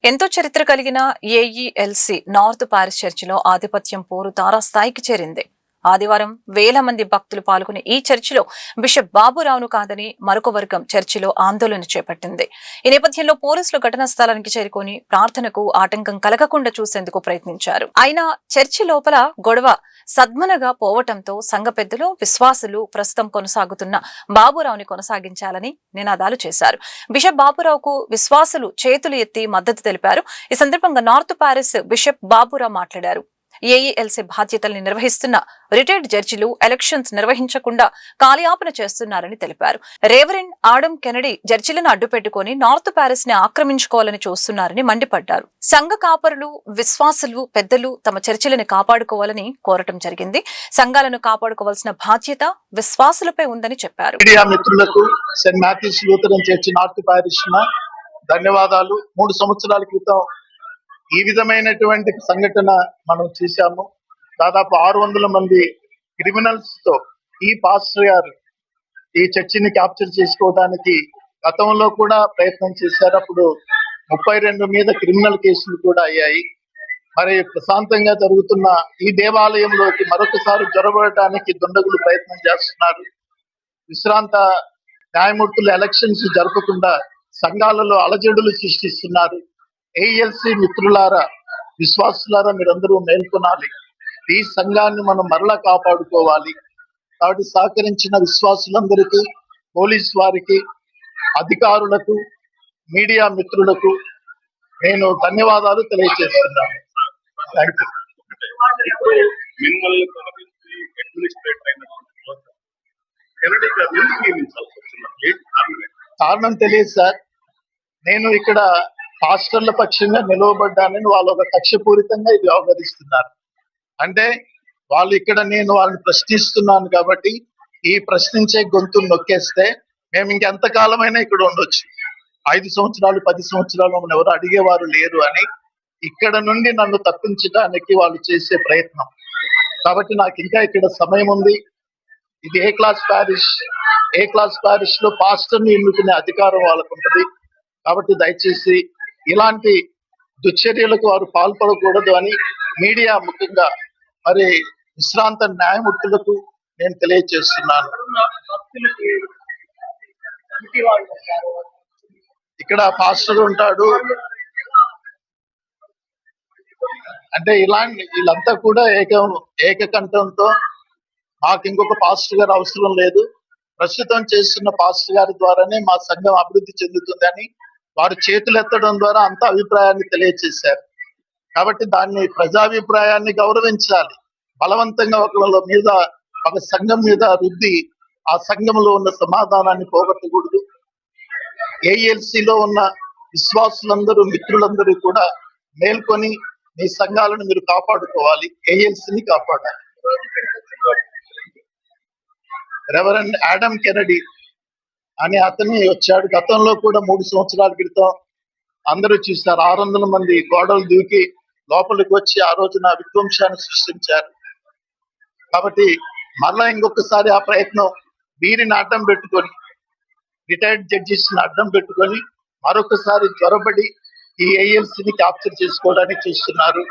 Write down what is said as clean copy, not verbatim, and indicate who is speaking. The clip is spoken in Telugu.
Speaker 1: ఎంతో చరిత్ర కలిగిన ఏఈఎల్సీ నార్త్ పారిస్ చర్చిలో ఆధిపత్యం పోరు తారాస్థాయికి చేరింది. ఆదివారం వేల మంది భక్తులు పాల్గొనే ఈ చర్చిలో బిషప్ బాబురావును కాదని మరొక వర్గం చర్చిలో ఆందోళన చేపట్టింది. ఈ నేపథ్యంలో పోలీసులు ఘటనా స్థలానికి చేరుకొని ప్రార్థనకు ఆటంకం కలగకుండా చూసేందుకు ప్రయత్నించారు. అయినా చర్చి లోపల గొడవ సద్మనగా పోవటంతో సంఘ పెద్దలు, విశ్వాసులు ప్రస్తుతం కొనసాగుతున్న బాబురావుని కొనసాగించాలని నినాదాలు చేశారు. బిషప్ బాబురావుకు విశ్వాసులు చేతులు ఎత్తి మద్దతు తెలిపారు. ఈ సందర్భంగా నార్త్ పారిస్ బిషప్ బాబురావు మాట్లాడారు. ఏఈఎల్సీ బాధ్యతల్ని నిర్వహిస్తున్న రిటైర్డ్ జడ్జిలు ఎలక్షన్స్ నిర్వహించకుండా కాలయాపన చేస్తున్నారని తెలిపారు. రేవరెండ్ ఆడమ్ కెనడీ జడ్జిలను అడ్డుపెట్టుకుని నార్త్ పారిస్ ని ఆక్రమించుకోవాలని చూస్తున్నారని మండిపడ్డారు. సంఘ కాపరులు, విశ్వాసులు, పెద్దలు తమ చర్చిలను కాపాడుకోవాలని కోరటం జరిగింది. సంఘాలను కాపాడుకోవాల్సిన బాధ్యత విశ్వాసులపై ఉందని చెప్పారు.
Speaker 2: మిత్రులకు Saint Matthew's Lutheran Church North Paris ధన్యవాదాలు. 3 సంవత్సరాల క్రితం ఈ విధమైనటువంటి సంఘటన మనం చూసాము. దాదాపు 600 మంది క్రిమినల్స్ తో ఈ పాస్టర్ గారు ఈ చర్చిని క్యాప్చర్ చేసుకోవడానికి గతంలో కూడా ప్రయత్నం చేశారు. అప్పుడు 32 మీద క్రిమినల్ కేసులు కూడా అయ్యాయి. మరి ప్రశాంతంగా జరుగుతున్న ఈ దేవాలయంలోకి మరొకసారి జొరబడటానికి దుండగులు ప్రయత్నం చేస్తున్నారు. విశ్రాంత న్యాయమూర్తులు ఎలక్షన్స్ జరపకుండా సంఘాలలో అలజడులు సృష్టిస్తున్నారు. ఏఎల్సీ మిత్రులారా, విశ్వాసులారా, మీరందరూ మేల్కొనాలి. ఈ సంఘాన్ని మనం మరలా కాపాడుకోవాలి. కాబట్టి సహకరించిన విశ్వాసులందరికీ, పోలీస్ వారికి, అధికారులకు, మీడియా మిత్రులకు నేను ధన్యవాదాలు తెలియజేస్తున్నాను. కారణం తెలియదు సార్. నేను ఇక్కడ పాస్టర్ల పక్షంగా నిలవబడ్డానని వాళ్ళు ఒక కక్షపూరితంగా ఇది వ్యవహరిస్తున్నారు. అంటే వాళ్ళు ఇక్కడ నేను వాళ్ళని ప్రశ్నిస్తున్నాను కాబట్టి ఈ ప్రశ్నించే గొంతును నొక్కేస్తే మేము ఇంకెంతకాలమైనా ఇక్కడ ఉండొచ్చు. 5 సంవత్సరాలు 10 సంవత్సరాలు మమ్మల్ని ఎవరు అడిగేవారు లేరు అని ఇక్కడ నుండి నన్ను తప్పించడానికి వాళ్ళు చేసే ప్రయత్నం. కాబట్టి నాకు ఇంకా ఇక్కడ సమయం ఉంది. ఇది ఏ క్లాస్ ప్యారిష్ లో పాస్టర్ని ఎన్నుకునే అధికారం వాళ్ళకు ఉంటుంది. కాబట్టి దయచేసి ఇలాంటి దుశ్చర్యలకు వారు పాల్పడకూడదు అని మీడియా, ముఖ్యంగా మరి విశ్రాంత న్యాయమూర్తులకు నేను తెలియజేస్తున్నాను. ఇక్కడ పాస్టర్ ఉంటాడు అంటే వీళ్ళంతా కూడా ఏకకంఠంతో మాకు ఇంకొక పాస్టర్ గారు అవసరం లేదు, ప్రస్తుతం చేస్తున్న పాస్టర్ గారి ద్వారానే మా సంఘం అభివృద్ధి చెందుతుందని వారు చేతులు ఎత్తడం ద్వారా అంత అభిప్రాయాన్ని తెలియజేశారు. కాబట్టి దాన్ని ప్రజాభిప్రాయాన్ని గౌరవించాలి. బలవంతంగా ఒక సంఘం మీద రుద్ది ఆ సంఘంలో ఉన్న సమాధానాన్ని పోగొట్టకూడదు. ఏఎల్సీలో ఉన్న విశ్వాసులందరూ, మిత్రులందరూ కూడా మేల్కొని మీ సంఘాలను మీరు కాపాడుకోవాలి. ఏఎల్సీని కాపాడాలి. రెవరెండ్ ఆడమ్ కెనడీ అని అతను వచ్చాడు. గతంలో కూడా 3 సంవత్సరాల క్రితం అందరూ చూశారు. 600 మంది గోడలు దూకి లోపలికి వచ్చి ఆ రోజున విధ్వంసాన్ని సృష్టించారు. కాబట్టి మరలా ఇంకొకసారి ఆ ప్రయత్నం వీరిని అడ్డం పెట్టుకొని, రిటైర్డ్ జడ్జిస్ ని అడ్డం పెట్టుకొని మరొకసారి జ్వరబడి ఈ ఏఎల్సీని క్యాప్చర్ చేసుకోవడానికి చూస్తున్నారు.